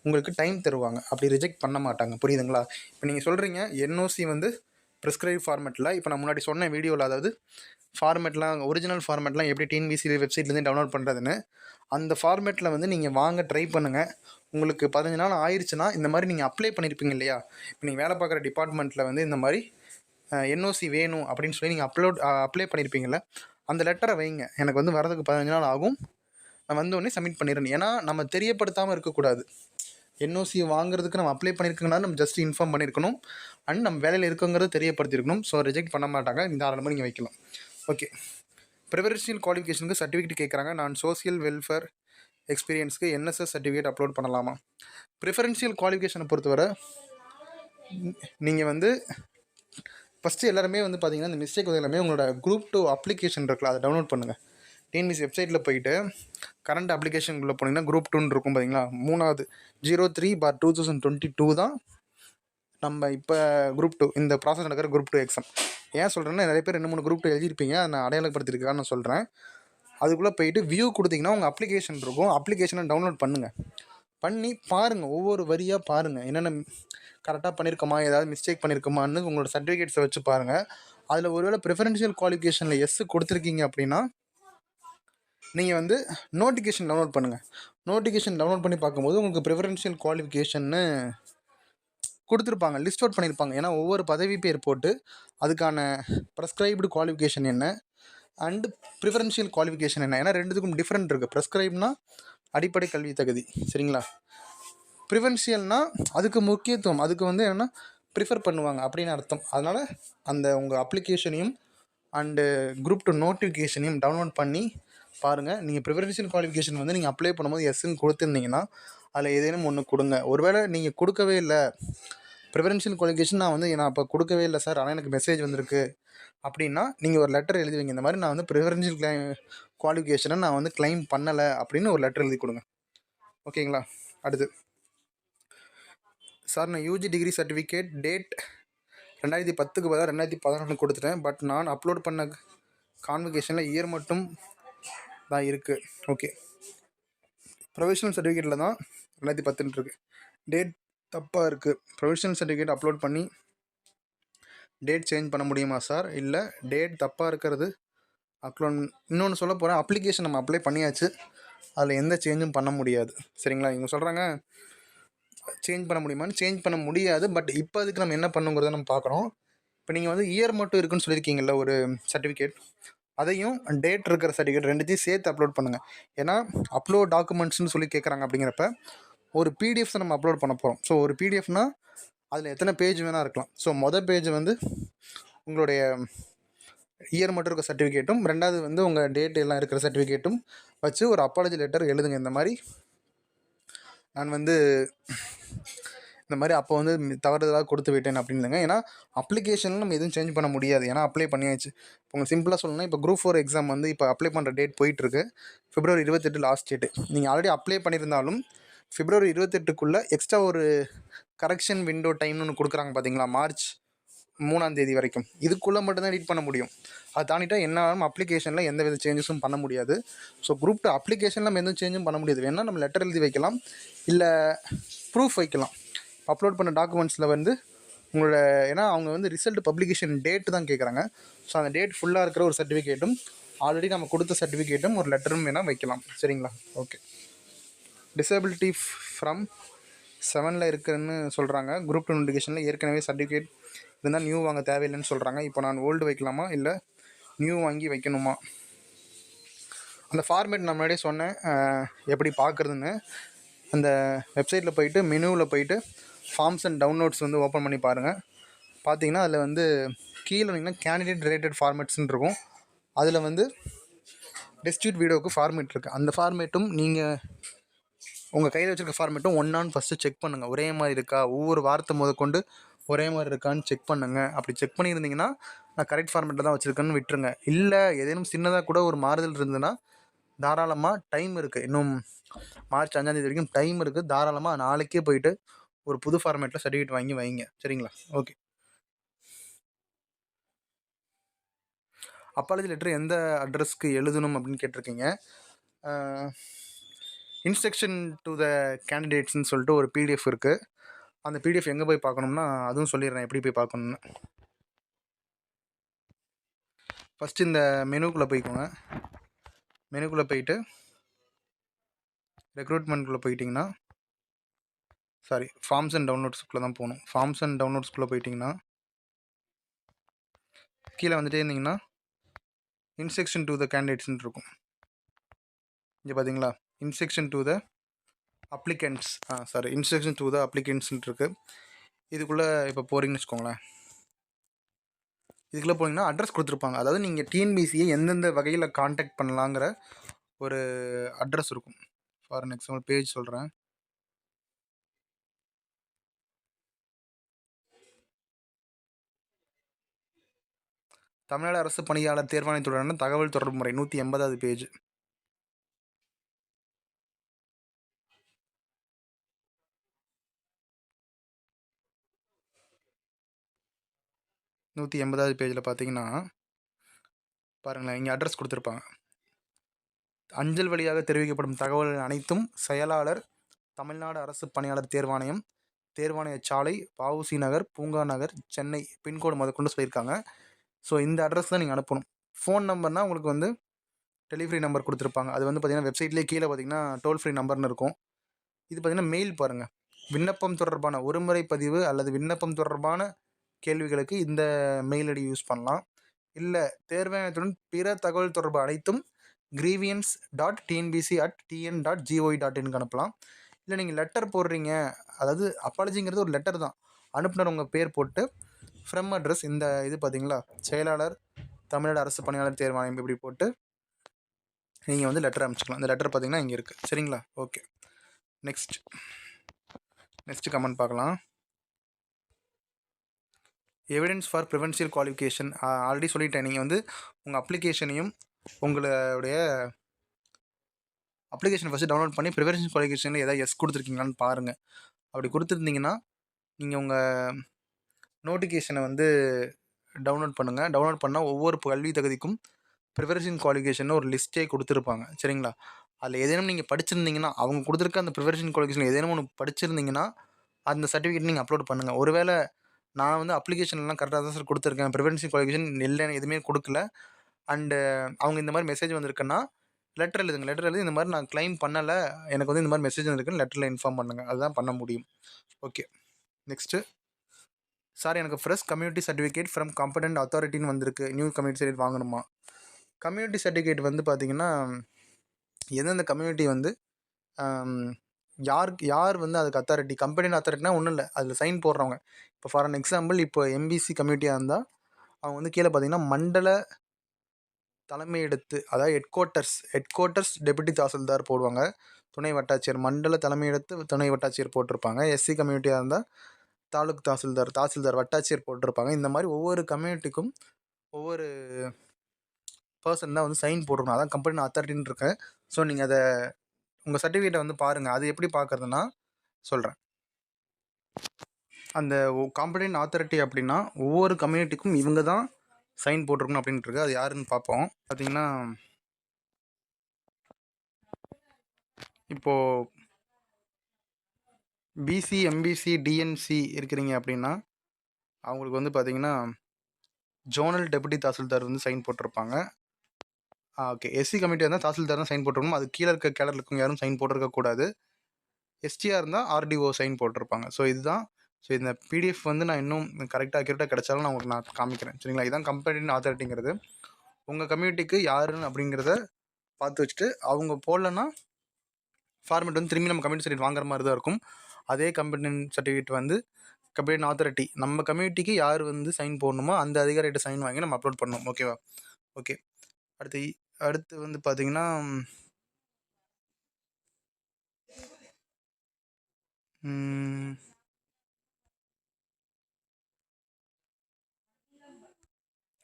உங்களுக்கு டைம் தருவாங்க. அப்படி ரிஜெக்ட் பண்ண மாட்டாங்க. புரியுதுங்களா? இப்போ நீங்கள் சொல்கிறீங்க என்ஓசி வந்து ப்ரிஸ்கிரைப் ஃபார்மேட்டில், இப்போ நான் முன்னாடி சொன்ன வீடியோவில், அதாவது ஃபார்மேட்லாம் ஒரிஜினல் ஃபார்மேட்லாம் எப்படி டிஎன்பிசி வெப்சைட்லேருந்து டவுன்லோட் பண்ணுறதுன்னு, அந்த ஃபார்மேட்டில் வந்து நீங்கள் வாங்க ட்ரை பண்ணுங்கள். உங்களுக்கு 15 நாள் ஆயிடுச்சுன்னா இந்த மாதிரி நீங்கள் அப்ளை பண்ணியிருப்பீங்க இல்லையா? இப்போ நீங்கள் வேலை பார்க்குற டிபார்ட்மெண்ட்டில் வந்து இந்த மாதிரி என்ஓசி வேணும் அப்படின்னு சொல்லி நீங்கள் அப்ளை பண்ணியிருப்பீங்கள்ல, அந்த லெட்டரை வைங்க. எனக்கு வந்து வரதுக்கு 15 நாள் ஆகும், நான் வந்தோடனே சப்மிட் பண்ணிடுறேன். ஏன்னா நம்ம தெரியப்படுத்தாமல் இருக்கக்கூடாது. என்ஓசி வாங்குறதுக்கு நம்ம அப்ளை பண்ணியிருக்கோம்னா நம்ம ஜஸ்ட் இன்ஃபார்ம் பண்ணியிருக்கணும். அண்ட் நம்ம வேலையில் இருக்கோங்கிறத தெரியப்படுத்தியிருக்கணும். ஸோ ரிஜெக்ட் பண்ண மாட்டாங்க. தாராளமாக நீங்கள் வைக்கலாம். ஓகே, ப்ரிஃபரன்ஷியல் குவாலிஃபிகேஷனுக்கு சர்டிஃபிகேட் கேட்குறாங்க. நான் சோசியல் வெல்ஃபேர் எக்ஸ்பீரியன்ஸ்க்கு என்எஸ்எஸ் சர்டிஃபிகேட் அப்லோட் பண்ணலாமா? ப்ரிஃபரன்ஷியல் குவாலிஃபிகேஷனை பொறுத்தவரை நீங்கள் வந்து ஃபஸ்ட்டு எல்லாருமே வந்து பார்த்தீங்கன்னா இந்த மிஸ்டேக் வந்து எல்லாமே உங்களோட குரூப் 2 அப்ளிகேஷன் இருக்குல்ல, அதை டவுன்லோட் பண்ணுங்கள். டிஎன்பிசி வெப்சைட்டில் போயிட்டு கரண்ட் அப்ளிகேஷனுக்குள்ளே போனீங்கன்னா குரூப் 2 இருக்கும் பார்த்தீங்களா, 3வது 03/2022 தான் நம்ம இப்போ குரூப் 2 இந்த ப்ராசஸ் நடக்கிற குரூப் 2 எக்ஸாம். ஏன் சொல்கிறேன்னா, நிறைய பேர் 2-3 குரூப் 2 எழுதியிருப்பீங்க, அதை நான் அடையாளப்படுத்திருக்கான்னு நான் சொல்கிறேன். அதுக்குள்ளே போயிட்டு வியூ கொடுத்தீங்கன்னா உங்கள் அப்ளிகேஷன் இருக்கும். அப்ளிகேஷனை டவுன்லோட் பண்ணுங்கள். பண்ணி பாருங்கள், ஒவ்வொரு வரியாக பாருங்கள், என்னென்ன கரெக்டாக பண்ணியிருக்கோமா, ஏதாவது மிஸ்டேக் பண்ணியிருக்கோமான்னு உங்களோட சர்டிஃபிகேட்ஸை வச்சு பாருங்கள். அதில் ஒருவேளை ப்ரிஃபரன்ஷியல் குவாலிஃபிகேஷனில் எஸ் கொடுத்துருக்கீங்க அப்படின்னா நீங்கள் வந்து நோட்டிஃபிகேஷன் டவுன்லோட் பண்ணுங்கள். நோட்டிஃபிகேஷன் டவுன்லோட் பண்ணி பார்க்கும்போது உங்களுக்கு ப்ரிஃபரன்ஷியல் குவாலிஃபிகேஷன்னு கொடுத்துருப்பாங்க, லிஸ்ட் அவுட் பண்ணியிருப்பாங்க. ஏன்னா ஒவ்வொரு பதவி பேர் போட்டு அதுக்கான ப்ரெஸ்கிரைப்டு குவாலிஃபிகேஷன் என்ன அண்டு ப்ரிஃபரன்ஷியல் குவாலிஃபிகேஷன் என்ன, ஏன்னா ரெண்டுத்துக்கும் டிஃப்ரெண்ட் இருக்குது. ப்ரெஸ்கிரைப்னா அடிப்படை கல்வி தகுதி, சரிங்களா? ப்ரிஃபரன்ஷியல்னால் அதுக்கு முக்கியத்துவம், அதுக்கு வந்து என்னென்னா ப்ரிஃபர் பண்ணுவாங்க அப்படின்னு அர்த்தம். அதனால் அந்த உங்கள் அப்ளிகேஷனையும் அண்டு குரூப் 2 நோட்டிஃபிகேஷனையும் டவுன்லோட் பண்ணி பாருங்கள். நீங்கள் ப்ரிஃபரன்ஷியல் குவாலிஃபிகேஷன் வந்து நீங்கள் அப்ளை பண்ணும்போது எஸ்ன்னு கொடுத்துருந்தீங்கன்னா அதில் ஏதேனும் ஒன்று கொடுங்க. ஒருவேளை நீங்கள் கொடுக்கவே இல்லை, ப்ரிஃபரன்ஷியல் குவாலிஃபிகேஷன் நான் இப்போ கொடுக்கவே இல்லை சார், ஆனால் எனக்கு மெசேஜ் வந்திருக்கு அப்படின்னா நீங்கள் ஒரு லெட்டர் எழுதி வைங்க. இந்த மாதிரி நான் வந்து ப்ரிஃபரன்ஷியல் குவாலிஃபிகேஷனை நான் வந்து கிளைம் பண்ணலை அப்படின்னு ஒரு லெட்டர் எழுதி கொடுங்க. ஓகேங்களா? அடுத்து சார், நான் யூஜி டிகிரி சர்டிஃபிகேட் டேட் 2010க்கு பதிலாக 2011 கொடுத்துட்டேன். பட் நான் அப்லோட் பண்ண கான்வகேஷனில் இயர் மட்டும் தான் இருக்குது. ஓகே, ப்ரொவிஷனல் சர்டிஃபிகேட்டில் தான் 2010 இருக்குது, டேட் தப்பாக இருக்குது. ப்ரொவிஷனல் சர்டிஃபிகேட் அப்லோட் பண்ணி டேட் சேஞ்ச் பண்ண முடியுமா சார்? இல்லை, டேட் தப்பாக இருக்கிறது அப்லோட். இன்னொன்று சொல்ல போகிறேன், அப்ளிகேஷன் நம்ம அப்ளை பண்ணியாச்சு, அதில் எந்த சேஞ்சும் பண்ண முடியாது. சரிங்களா? இவங்க சொல்கிறாங்க சேஞ்ச் பண்ண முடியுமான்னு. சேஞ்ச் பண்ண முடியாது. பட் இப்போ அதுக்கு நம்ம என்ன பண்ணுங்கிறத நம்ம பார்க்குறோம். இப்போ நீங்கள் வந்து இயர் மட்டும் இருக்குன்னு சொல்லியிருக்கீங்கல்ல ஒரு சர்டிஃபிகேட், அதையும் டேட் இருக்கிற சர்டிஃபிகேட் ரெண்டுத்தையும் சேர்த்து அப்லோட் பண்ணுங்கள். ஏன்னா அப்லோட் டாக்குமெண்ட்ஸ்னு சொல்லி கேட்குறாங்க. அப்படிங்கிறப்ப ஒரு பிடிஎஃப்ஸை நம்ம அப்லோட் பண்ண போகிறோம். ஸோ ஒரு பிடிஎஃப்னால் அதில் எத்தனை பேஜ் வேணால் இருக்கலாம். ஸோ மொதல் பேஜ் வந்து உங்களுடைய இயர் மட்டும் இருக்க சர்டிஃபிகேட்டும், ரெண்டாவது வந்து உங்கள் டேட் எல்லாம் இருக்கிற சர்டிஃபிகேட்டும் வச்சு ஒரு அப்பாலஜி லெட்டர் எழுதுங்க. இந்த மாதிரி நான் வந்து இந்த மாதிரி அப்போ வந்து தவறுதலாக கொடுத்து விட்டேன் அப்படின்னுங்க. ஏன்னா அப்ளிகேஷனில் நம்ம எதுவும் சேஞ்ச் பண்ண முடியாது. ஏன்னா அப்ளை பண்ணியாச்சு. இப்போ உங்களுக்கு சிம்பிளாக சொல்லணும்னா, இப்போ குரூப் 4 எக்ஸாம் வந்து இப்போ அப்ளை பண்ணுற டேட் போயிட்டுருக்கு. February 28 last date. நீங்கள் ஆல்ரெடி அப்ளை பண்ணியிருந்தாலும் February 28க்குள்ளே எக்ஸ்ட்ரா ஒரு கரெக்ஷன் விண்டோ டைம்னு ஒன்று கொடுக்குறாங்க பார்த்தீங்களா, March 3 வரைக்கும். இதுக்குள்ளே மட்டும்தான் எடிட் பண்ண முடியும். அதை தாண்டிட்டா என்ன ஆகும், அப்ளிகேஷனில் எந்த வித சேஞ்சஸும் பண்ண முடியாது. ஸோ குரூப் 2 அப்ளிகேஷனில் நம்ம எந்த சேஞ்சும் பண்ண முடியாது. வேணால் நம்ம லெட்டர் எழுதி வைக்கலாம், இல்லை ப்ரூஃப் வைக்கலாம். அப்லோட் பண்ண டாக்குமெண்ட்ஸில் வந்து உங்களோட, ஏன்னா அவங்க வந்து ரிசல்ட் பப்ளிகேஷன் டேட்டு தான் கேட்குறாங்க. ஸோ அந்த டேட் ஃபுல்லாக இருக்கிற ஒரு சர்டிஃபிகேட்டும், ஆல்ரெடி நம்ம கொடுத்த சர்டிஃபிகேட்டும், ஒரு லெட்டரும் வேணால் வைக்கலாம். சரிங்களா? ஓகே. டிசபிலிட்டி ஃப்ரம் 7 இருக்குதுன்னு சொல்கிறாங்க. குரூப் 2 நோட்டிஃபிகேஷனில் ஏற்கனவே சர்டிஃபிகேட் இருந்தால் நியூ வாங்க தேவையில்லைன்னு சொல்கிறாங்க. இப்போ நான் ஓல்டு வைக்கலாமா இல்லை நியூ வாங்கி வைக்கணுமா? அந்த ஃபார்மேட் நான் முன்னாடியே சொன்னேன் எப்படி பார்க்குறதுன்னு. அந்த வெப்சைட்டில் போயிட்டு மெனுவில் போயிட்டு ஃபார்ம்ஸ் அண்ட் டவுன்லோட்ஸ் வந்து ஓப்பன் பண்ணி பாருங்கள். பார்த்தீங்கன்னா அதில் வந்து கீழே வந்தீங்கன்னா கேண்டிடேட் ரிலேட்டட் ஃபார்மேட்ஸ்ன்னு இருக்கும். அதில் வந்து டிஸ்ட்ரிபியூட் வீடியோவுக்கு ஃபார்மேட் இருக்குது. அந்த ஃபார்மேட்டும் நீங்கள் உங்கள் கையில் வச்சுருக்க ஃபார்மேட்டும் ஒன்றான்னு ஃபஸ்ட்டு செக் பண்ணுங்கள். ஒரே மாதிரி இருக்கா, ஒவ்வொரு வார்த்தை முதற்கொண்டு ஒரே மாதிரி இருக்கான்னு செக் பண்ணுங்கள். அப்படி செக் பண்ணியிருந்தீங்கன்னா நான் கரெக்ட் ஃபார்மேட்டில் தான் வச்சுருக்கேன்னு விட்டுருங்க. இல்லை ஏதேனும் சின்னதாக கூட ஒரு மாறுதல் இருந்ததுன்னா தாராளமாக டைம் இருக்குது. இன்னும் March 5 வரைக்கும் டைம் இருக்குது. தாராளமாக நாளைக்கே போயிட்டு ஒரு புது ஃபார்மேட்டில் சர்டிஃபிகேட் வாங்கி வைங்க. சரிங்களா? ஓகே. அப்பாலஜி லெட்டர் எந்த அட்ரஸ்க்கு எழுதணும் அப்படின்னு கேட்டிருக்கீங்க. இன்ஸ்ட்ரக்ஷன் டு த கேண்டிடேட்ஸ்ன்னு சொல்லிட்டு ஒரு பிடிஎஃப் இருக்குது. அந்த பிடிஎஃப் எங்கே போய் பார்க்கணும்னா அதுவும் சொல்லிடுறேன் எப்படி போய் பார்க்கணுன்னு. ஃபஸ்ட்டு இந்த மெனுக்குள்ளே போய்க்கோங்க. மெனுக்குள்ளே போயிட்டு ரெக்ரூட்மெண்ட்குள்ளே போயிட்டிங்கன்னா, சாரி, ஃபார்ம்ஸ் அண்ட் டவுன்லோட்ஸ்குள்ளே தான் போகணும். ஃபார்ம்ஸ் அண்ட் டவுன்லோட்ஸ்குள்ளே போயிட்டிங்கன்னா கீழே வந்துட்டே இருந்தீங்கன்னா இன்ஸ்ட்ரக்ஷன் டு த கேண்டிடேட்ஸ்ன்னு இருக்கும். இங்கே பார்த்தீங்களா, instruction to the applicants, instruction to the அப்ளிகண்ட்ஸ்ன்னு இருக்குது. இதுக்குள்ளே இப்போ போகிறீங்கன்னு வச்சுக்கோங்களேன். இதுக்குள்ளே போனீங்கன்னா அட்ரஸ் கொடுத்துருப்பாங்க. அதாவது நீங்கள் டிஎன்பிசியை எந்தெந்த வகையில் காண்டாக்ட் பண்ணலாங்கிற ஒரு அட்ரஸ் இருக்கும். ஃபார் அன் எக்ஸாம்பிள் பேஜ் சொல்கிறேன். தமிழ்நாடு அரசு பணியாளர் தேர்வாணையத்துடனான தகவல் தொடர்பு முறை 180வது பேஜ். நூற்றி 80வது பேஜில் பார்த்தீங்கன்னா பாருங்களேன், இங்கே அட்ரஸ் கொடுத்துருப்பாங்க. அஞ்சல் வழியாக தெரிவிக்கப்படும் தகவல்கள் அனைத்தும் செயலாளர், தமிழ்நாடு அரசு பணியாளர் தேர்வாணையம், தேர்வாணைய சாலை, வஉசி நகர், பூங்கா நகர், சென்னை பின்கோடு முதற்கொண்டு சொல்லியிருக்காங்க. ஸோ இந்த அட்ரஸ் தான் நீங்கள் அனுப்பணும். ஃபோன் நம்பர்னால் உங்களுக்கு வந்து டெலிவரி நம்பர் கொடுத்துருப்பாங்க. அது வந்து பார்த்திங்கன்னா வெப்சைட்லேயே கீழே பார்த்திங்கன்னா டோல் ஃப்ரீ நம்பர்னு இருக்கும். இது பார்த்திங்கன்னா மெயில் பாருங்கள். விண்ணப்பம் தொடர்பான ஒருமுறை பதிவு அல்லது விண்ணப்பம் தொடர்பான கேள்விகளுக்கு இந்த மெயில் ஐடி யூஸ் பண்ணலாம். இல்லை தேர்வாணையத்துடன் பிற தகவல் தொடர்பு அனைத்தும் grievance.tnbc@tn.gov.in அனுப்பலாம். இல்லை நீங்கள் லெட்டர் போடுறீங்க, அதாவது அப்பாலஜிங்கிறது ஒரு லெட்டர் தான், அனுப்புனர் உங்கள் பேர் போட்டு ஃப்ரம் அட்ரஸ் இந்த இது பார்த்தீங்களா, செயலாளர், தமிழ்நாடு அரசு பணியாளர் தேர்வாணையம் இப்படி போட்டு நீங்கள் வந்து லெட்டர் அனுப்பிச்சிக்கலாம். இந்த லெட்டர் பார்த்தீங்கன்னா இங்கே இருக்குது. சரிங்களா? ஓகே. நெக்ஸ்ட் கமெண்ட் பார்க்கலாம். எவிடன்ஸ் ஃபார் ப்ரிவென்ஷியல் குவாலிஃபிகேஷன் ஆல்ரெடி சொல்லிட்டேன். நீங்கள் வந்து உங்கள் அப்ளிகேஷனையும் உங்களுடைய அப்ளிகேஷன் ஃபஸ்ட்டு டவுன்லோட் பண்ணி ப்ரிவென்ஷன் குவாலிஃபிகேஷனில் ஏதாவது எஸ் கொடுத்துருக்கீங்களான்னு பாருங்கள். அப்படி கொடுத்துருந்தீங்கன்னா நீங்கள் உங்கள் நோட்டிஃபிகேஷனை வந்து டவுன்லோட் பண்ணுங்கள். டவுன்லோட் பண்ணால் ஒவ்வொரு கல்வி தகுதிக்கும் ப்ரிவென்ஷன் குவாலிஃபிகேஷன் ஒரு லிஸ்ட்டே கொடுத்துருப்பாங்க. சரிங்களா? அதில் ஏதேனும் நீங்கள் படிச்சிருந்தீங்கன்னா, அவங்க கொடுத்துருக்க அந்த ப்ரிவென்ஷன் குவாலிஃபிகேஷன் ஏதேனும் ஒன்று படிச்சிருந்தீங்கன்னா அந்த சர்டிஃபிகேட் நீங்கள் அப்லோட் பண்ணுங்கள். ஒருவேளை நான் வந்து அப்ளிகேஷன்லாம் கரெக்டாக தான் சார் கொடுத்துருக்கேன், ப்ரிவென்ஷன் குவாலிஃபிகேஷன் இல்லைன்னு எதுவுமே கொடுக்கல, அண்டு அவங்க இந்த மாதிரி மெசேஜ் வந்திருக்குன்னா லெட்டர் எழுதுங்க. லெட்டர் எழுதி இந்த மாதிரி நான் கிளைம் பண்ணலை, எனக்கு வந்து இந்த மாதிரி மெசேஜ் வந்துருக்குன்னு லெட்டரில் இன்ஃபார்ம் பண்ணுங்கள். அதுதான் பண்ண முடியும். Okay, next. சார் எனக்கு fresh community certificate from competent அத்தாரிட்டின்னு வந்திருக்கு, நியூ கம்யூனிட்டி சர்டிஃபிகேட் வாங்கணுமா? கம்யூனிட்டி சர்டிஃபிகேட் வந்து பார்த்திங்கன்னா எந்தெந்த கம்யூனிட்டி வந்து யார் வந்து அதுக்கு அத்தாரிட்டி, கம்பெனியின் அத்தாரிட்டினா ஒன்றும் இல்லை, அதில் சைன் போடுறவங்க. இப்போ ஃபார் அன் எக்ஸாம்பிள், இப்போ எம்பிசி கம்யூனிட்டியாக இருந்தால் அவங்க வந்து கீழே பார்த்தீங்கன்னா மண்டல தலைமையிடத்து, அதாவது ஹெட்குவார்ட்டர்ஸ் டெபுட்டி தாசில்தார் போடுவாங்க, துணை வட்டாட்சியர், மண்டல தலைமையிடத்து துணை வட்டாட்சியர் போட்டிருப்பாங்க. எஸ்சி கம்யூனிட்டியாக இருந்தால் தாலுக் தாசில்தார் வட்டாட்சியர் போட்டிருப்பாங்க. இந்த மாதிரி ஒவ்வொரு கம்யூனிட்டிக்கும் ஒவ்வொரு பர்சன் தான் வந்து சைன் போட்டுருக்கணும். அதான் கம்பெனி அத்தாரிட்டின்னு இருக்கேன். ஸோ நீங்கள் அதை உங்கள் சர்டிஃபிகேட்டை வந்து பாருங்கள். அது எப்படி பார்க்குறதுன்னா சொல்கிறேன். அந்த காம்படென்ட் அத்தாரிட்டி அப்படின்னா ஒவ்வொரு கம்யூனிட்டிக்கும் இவங்க தான் சைன் போட்டிருக்கணும் அப்படின்ட்டு இருக்கு. அது யாருன்னு பார்ப்போம். பார்த்தீங்கன்னா இப்போது பிசி, எம்பிசி, டிஎன்சி இருக்கிறீங்க அப்படின்னா அவங்களுக்கு வந்து பார்த்தீங்கன்னா ஜோனல் டெபுட்டி தாசில்தார் வந்து சைன் போட்டிருப்பாங்க. ஓகே, எஸ்சி கமிட்டியாக இருந்தால் தாசில்தார் தான் சைன் போட்டிருக்கணும். அது கீழே இருக்க கேடரில் இருக்கவங்க யாரும் சைன் போட்டிருக்கக்கூடாது. எஸ்டியாக இருந்தால் ஆர்டிஓ சைன் போட்டிருப்பாங்க. ஸோ இதுதான். ஸோ இந்த பிடிஎஃப் வந்து நான் இன்னும் கரெக்டாக அக்யூரேட்டாக கிடைச்சாலும் நான் உங்களுக்கு நான் காமிக்கிறேன். சரிங்களா? இதுதான் கம்பெனி அத்தாரிட்டிங்கிறது. உங்கள் கம்யூனிட்டிக்கு யாருன்னு அப்படிங்கிறத பார்த்து வச்சுட்டு அவங்க போடலன்னா ஃபார்மேட் வந்து திரும்பி நம்ம கம்யூனிட்டி சர்டிஃபிகேட் வாங்குற மாதிரி தான் இருக்கும். அதே கம்பெனி சர்டிஃபிகேட் வந்து கம்பெனி அத்தாரிட்டி நம்ம கம்யூனிட்டிக்கு யார் வந்து சைன் போடணுமோ அந்த அதிகாரிகிட்ட சைன் வாங்கி நம்ம அப்லோட் பண்ணணும். ஓகேவா? ஓகே, அடுத்து வந்து பார்த்தீங்கன்னா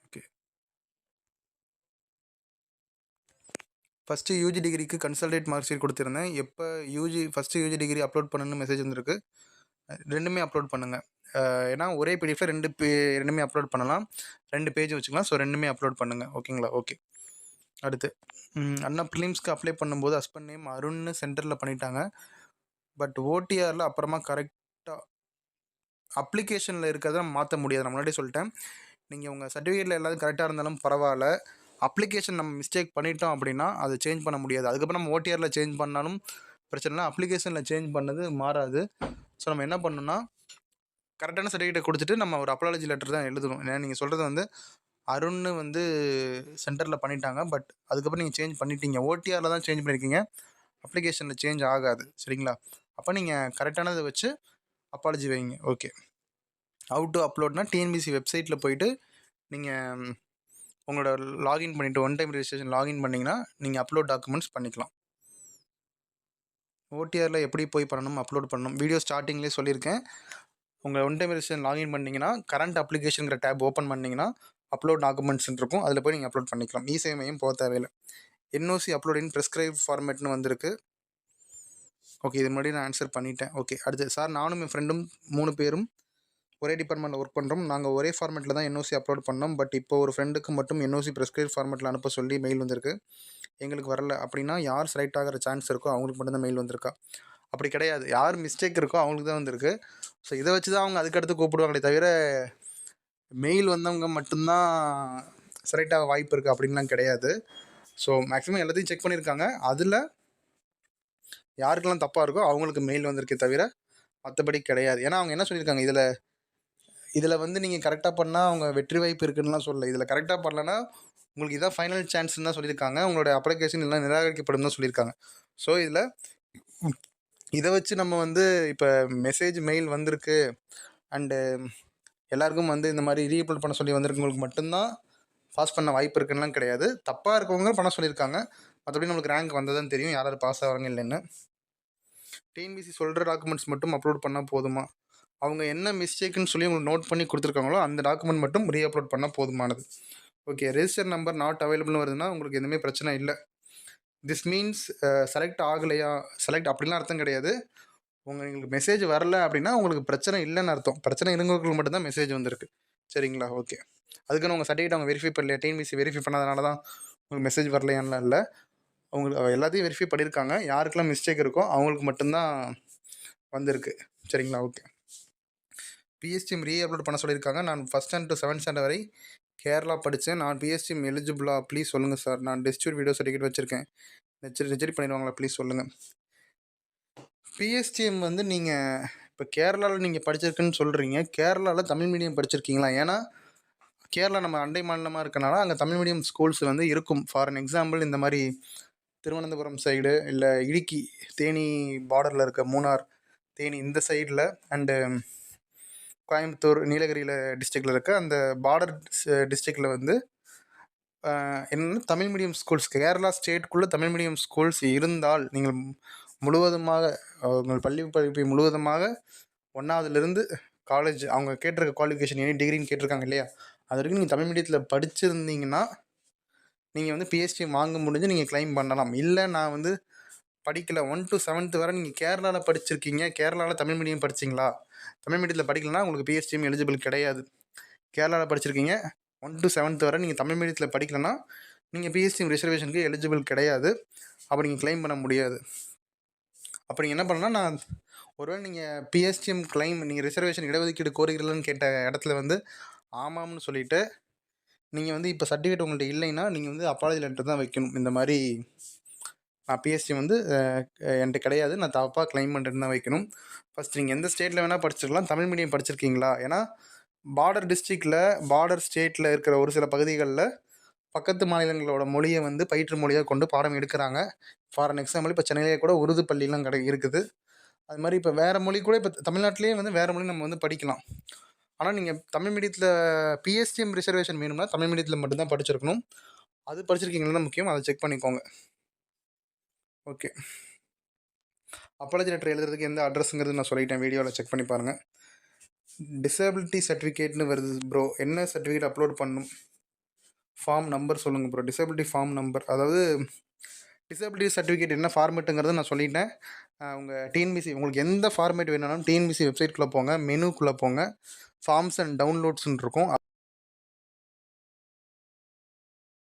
ஓகே, ஃபஸ்ட்டு யூஜி டிகிரிக்கு கன்சல்டேட் மார்க் ஷீட் கொடுத்துருந்தேன். எப்போ ஃபஸ்ட்டு யூஜி டிகிரி அப்லோட் பண்ணணும்னு மெசேஜ் வந்துருக்கு. ரெண்டுமே அப்லோட் பண்ணுங்கள். ஏன்னா ஒரே பிடிஎஃபில் ரெண்டுமே அப்லோட் பண்ணலாம், 2 பேஜ் வச்சுக்கலாம். ஸோ ரெண்டுமே அப்லோட் பண்ணுங்கள். ஓகேங்களா? ஓகே, அடுத்து அண்ணா ப்ரிலிம்ஸ்க்கு அப்ளை பண்ணும்போது ஹஸ்பண்ட் நேம் அருண்னு சென்டரில் பண்ணிட்டாங்க. பட் ஓடிஆரில் அப்புறமா கரெக்டாக அப்ளிகேஷனில் இருக்கிறத மாற்ற முடியாது. நான் முன்னாடியே சொல்லிட்டேன். நீங்கள் உங்கள் சர்டிஃபிகேட்டில் எல்லாத்தையும் கரெக்டாக இருந்தாலும் பரவாயில்ல, அப்ளிகேஷன் நம்ம மிஸ்டேக் பண்ணிட்டோம் அப்படின்னா அதை சேஞ்ச் பண்ண முடியாது. அதுக்கப்புறம் நம்ம ஓடிஆரில் சேஞ்ச் பண்ணாலும் பிரச்சனை இல்லை, அப்ளிகேஷனில் சேஞ்ச் பண்ணது மாறாது. ஸோ நம்ம என்ன பண்ணணும்னா கரெக்டான சர்டிஃபிகேட்டை கொடுத்துட்டு நம்ம ஒரு அப்பாலஜி லெட்டர் தான் எழுதணும். ஏன்னா நீங்கள் சொல்கிறது வந்து அருண்னு வந்து சென்டரில் பண்ணிட்டாங்க, பட் அதுக்கப்புறம் நீங்கள் சேஞ்ச் பண்ணிட்டீங்க, ஓடிஆரில் தான் சேஞ்ச் பண்ணியிருக்கீங்க, அப்ளிகேஷனில் சேஞ்ச் ஆகாது. சரிங்களா? அப்போ நீங்கள் கரெக்டானதை வச்சு அப்பாலஜி வைங்க. ஓகே, ஹவு டு அப்லோட்னா டிஎன்பிசி வெப்சைட்டில் போயிட்டு நீங்கள் உங்களோட லாகின் பண்ணிவிட்டு ஒன் டைம் ரெஜிஸ்ட்ரேஷன் லாகின் பண்ணிங்கன்னா நீங்கள் அப்லோட் டாக்குமெண்ட்ஸ் பண்ணிக்கலாம். ஓடிஆரில் எப்படி போய் பண்ணணும், அப்லோட் பண்ணணும், வீடியோ ஸ்டார்டிங்லேயே சொல்லியிருக்கேன். உங்கள் ஒன் டைம் ரெஜிஸ்ட்ரேஷன் லாகின் பண்ணிங்கன்னா கரண்ட் அப்ளிகேஷனுங்கிற டேப் ஓப்பன் பண்ணிங்கன்னா அப்லோட் டாக்குமெண்ட்ஸ் இருக்கும், அதில் போய் நீங்கள் அப்லோட் பண்ணிக்கலாம். இ-சேவை மையம் போக தேவையில்லை. என்ஓசி அப்லோட் இன் ப்ரெஸ்கிரைப் ஃபார்மேட்னு வந்திருக்கு. ஓகே, இது முன்னாடி நான் ஆன்சர் பண்ணிட்டேன். ஓகே, அடுத்து சார் நானும் என் ஃப்ரெண்டும் 3 பேரும் ஒரே டிபார்ட்மெண்ட்டில் ஒர்க் பண்ணுறோம். நாங்கள் ஒரே ஃபார்மேட்டில் தான் என்ஓசி அப்லோட் பண்ணோம். பட் இப்போ ஒரு ஃப்ரெண்டுக்கு மட்டும் என்ஓசி ப்ரெஸ்கிரைப் ஃபார்மேட்டில் அனுப்ப சொல்லி மெயில் வந்திருக்கு, எங்களுக்கு வரல. அப்படின்னா யார் செலக்ட் ஆகிற சான்ஸ் இருக்கோ அவங்களுக்கு மட்டும்தான் மெயில் வந்திருக்கா? அப்படி கிடையாது, யார் மிஸ்டேக் இருக்கோ அவங்களுக்கு தான் வந்திருக்கு. ஸோ இதை வச்சு தான் அவங்க அதுக்கடுத்து கூப்பிடுவாங்களே தவிர மெயில் வந்தவங்க மட்டும்தான் செலக்ட் ஆக வாய்ப்பு இருக்குது அப்படின்லாம் கிடையாது. ஸோ மேக்ஸிமம் எல்லாத்தையும் செக் பண்ணியிருக்காங்க, அதில் யாருக்கெல்லாம் தப்பாக இருக்கோ அவங்களுக்கு மெயில் வந்திருக்கே தவிர மற்றபடி கிடையாது. ஏன்னா அவங்க என்ன சொல்லியிருக்காங்க, இதில் வந்து நீங்கள் கரெக்டாக பண்ணால் அவங்க வெற்றி வாய்ப்பு இருக்குன்னுலாம் சொல்லலை. இதில் கரெக்டாக பண்ணலன்னா உங்களுக்கு இதான் ஃபைனல் சான்ஸ்ன்னு தான் சொல்லியிருக்காங்க, உங்களோட அப்ளிகேஷன் எல்லாம் நிராகரிக்கப்படும் தான் சொல்லியிருக்காங்க. ஸோ இதை வச்சு நம்ம வந்து இப்போ மெசேஜ் மெயில் வந்திருக்கு அண்டு எல்லாருக்கும் வந்து இந்த மாதிரி ரீஅப்லோட் பண்ண சொல்லி வந்திருக்கவங்களுக்கு மட்டும்தான் பாஸ் பண்ண வாய்ப்பு இருக்குன்னுலாம் கிடையாது. தப்பாக இருக்கவங்க பண்ண சொல்லியிருக்காங்க, மற்றபடி நம்மளுக்கு ரேங்க் வந்ததான் தெரியும் யார் யார் பாஸ் ஆகிறாங்க இல்லைன்னு. டிஎன்பிசி சொல்கிற டாக்குமெண்ட்ஸ் மட்டும் அப்லோட் பண்ணால் போதுமா? அவங்க என்ன மிஸ்டேக்குன்னு சொல்லி உங்களுக்கு நோட் பண்ணி கொடுத்துருக்காங்களோ அந்த டாக்குமெண்ட் மட்டும் ரீஅப்லோட் பண்ணால் போதுமானது. ஓகே, ரெஜிஸ்டர் நம்பர் நாட் அவைலபிள்னு வருதுன்னா உங்களுக்கு எதுவுமே பிரச்சனை இல்லை. திஸ் மீன்ஸ் செலக்ட் ஆகலையா, செலக்ட் அப்படிலாம் அர்த்தம் கிடையாது. உங்களுக்கு மெசேஜ் வரல அப்படின்னா உங்களுக்கு பிரச்சனை இல்லைன்னு அர்த்தம். பிரச்சனை இருந்தவங்களுக்கு மட்டும்தான் மெசேஜ் வந்திருக்கு. சரிங்களா? ஓகே, அதுக்குன்னு உங்கள் சர்டிஃபிகேட் அவங்க வெரிஃபை பண்ணலையா, டிஎன்பிசி வெரிஃபை பண்ணாதனால தான் உங்களுக்கு மெசேஜ் வரலையான்லாம் இல்லை. அவங்களுக்கு எல்லாத்தையும் வெரிஃபை பண்ணியிருக்காங்க, யாருக்கெல்லாம் மிஸ்டேக் இருக்கோ அவங்களுக்கு மட்டும்தான் வந்திருக்கு. சரிங்களா? ஓகே, பிஎஸ்டிஎம் ரீஅப்லோட் பண்ண சொல்லியிருக்காங்க. நான் 1st standard to 7th standard வரை கேரளா படித்தேன், நான் பிஎஸ்டிஎம் எலிஜிபிளா ப்ளீஸ் சொல்லுங்கள் சார். நான் டிஸ்ட்ரிபியூட் வீடியோ சர்டிஃபிகேட் வச்சுருக்கேன், ரிஜெக்ட் பண்ணிடுவாங்களா ப்ளீஸ் சொல்லுங்கள். பிஎஸ்டிஎம் வந்து நீங்கள் இப்போ கேரளாவில் நீங்கள் படிச்சிருக்குன்னு சொல்கிறீங்க, கேரளாவில் தமிழ் மீடியம் படிச்சிருக்கீங்களா? ஏன்னா கேரளா நம்ம அண்டை மாநிலமாக இருக்கனால அங்கே தமிழ் மீடியம் ஸ்கூல்ஸ் வந்து இருக்கும். ஃபார் அன் எக்ஸாம்பிள் இந்த மாதிரி திருவனந்தபுரம் சைடு, இல்லை இடுக்கி தேனி பார்டரில் இருக்க மூணார் தேனி இந்த சைடில், அண்டு கோயம்புத்தூர் நீலகிரியில் டிஸ்ட்ரிக்டில் இருக்க அந்த பார்டர் டிஸ்ட்ரிக்டில் வந்து என்னென்னா தமிழ் மீடியம் ஸ்கூல்ஸ், கேரளா ஸ்டேட்டுக்குள்ளே தமிழ் மீடியம் ஸ்கூல்ஸ் இருந்தால் நீங்கள் முழுவதுமாக உங்கள் பள்ளி படிப்பை முழுவதுமாக 1ஆவதுலேருந்து காலேஜ் அவங்க கேட்டிருக்க குவாலிஃபிகேஷன் எனி டிகிரின்னு கேட்டிருக்காங்க இல்லையா, அது வரைக்கும் நீங்கள் தமிழ் மீடியத்தில் படிச்சிருந்தீங்கன்னா நீங்கள் வந்து பிஎஸ்டிஎம் வாங்க முடிஞ்சு நீங்கள் கிளைம் பண்ணலாம். இல்லை நான் வந்து படிக்கலை 1 to 7th வரை நீங்கள் கேரளாவில் படிச்சிருக்கீங்க, கேரளாவில் தமிழ் மீடியம் படிச்சிங்களா, தமிழ் மீடியத்தில் படிக்கலன்னா உங்களுக்கு பிஎஸ்டிஎம் எலிஜிபிள் கிடையாது. கேரளாவில் படிச்சிருக்கீங்க 1 to 7th வரை நீங்கள் தமிழ் மீடியத்தில் படிக்கலன்னா நீங்கள் பிஎஸ்டிஎம் ரிசர்வேஷனுக்கு எலிஜிபிள் கிடையாது. அப்போ நீங்கள் கிளைம் பண்ண முடியாது. அப்போ நீங்கள் என்ன பண்ணலாம், நான் ஒருவேளை நீங்கள் பிஎஸ்டிஎம் கிளைம் நீங்கள் ரிசர்வேஷன் இடஒதுக்கீடு கோருகிறீர்கள்னு கேட்ட இடத்துல வந்து ஆமாம்னு சொல்லிவிட்டு நீங்கள் வந்து இப்போ சர்டிஃபிகேட் உங்கள்கிட்ட இல்லைன்னா நீங்கள் வந்து அப்பாலஜி லெட்டர் தான் வைக்கணும். இந்த மாதிரி நான் பிஎஸ்டிஎம் வந்து என்கிட்ட கிடையாது, நான் தப்பாக கிளைம் பண்ணுறேன்னு தான் வைக்கணும். ஃபஸ்ட் நீங்கள் எந்த ஸ்டேட்டில் வேணால் படிச்சிருக்கலாம், தமிழ் மீடியம் படிச்சிருக்கீங்களா? ஏன்னா பார்டர் டிஸ்ட்ரிக்டில் பார்டர் ஸ்டேட்டில் இருக்கிற ஒரு சில பகுதிகளில் பக்கத்து மாநிலங்களோட மொழியை வந்து பயிற்று மொழியாக கொண்டு பாடம் எடுக்கிறாங்க. ஃபார் அன் எக்ஸாம்பிள் இப்போ சென்னையிலே கூட உருது பள்ளிலாம் இருக்குது. அது மாதிரி இப்போ வேறு மொழி கூட இப்போ தமிழ்நாட்டிலே வந்து வேறு மொழி நம்ம வந்து படிக்கலாம். ஆனால் நீங்கள் தமிழ் மீடியத்தில் பிஎஸ்டிஎம் ரிசர்வேஷன் வேணும்னா தமிழ் மீடியத்தில் மட்டும்தான் படிச்சிருக்கணும். அது படிச்சிருக்கீங்களா முக்கியம், அதை செக் பண்ணிக்கோங்க. ஓகே, அப்பாலஜி லெட்டர் எழுதுறதுக்கு எந்த அட்ரஸுங்கிறது நான் சொல்லிட்டேன், வீடியோவில் செக் பண்ணி பாருங்கள். டிசபிலிட்டி சர்டிஃபிகேட்னு வருது ப்ரோ, என்ன சர்டிஃபிகேட் அப்லோட் பண்ணணும்? ஃபார்ம் நம்பர் சொல்லுங்கள் ப்ரோ. டிசபிலிட்டி ஃபார்ம் நம்பர், அதாவது டிசபிலிட்டி சர்டிஃபிகேட் என்ன ஃபார்மேட்டுங்கிறத நான் சொல்லிட்டேன். உங்கள் டிஎன்பிசி உங்களுக்கு எந்த ஃபார்மேட் வேணும்னாலும் டிஎன்பிசி வெப்சைட்குள்ளே போங்க, மெனுக்குள்ளே போங்க, ஃபார்ம்ஸ் அண்ட் டவுன்லோட்ஸ்ன்னு இருக்கும்.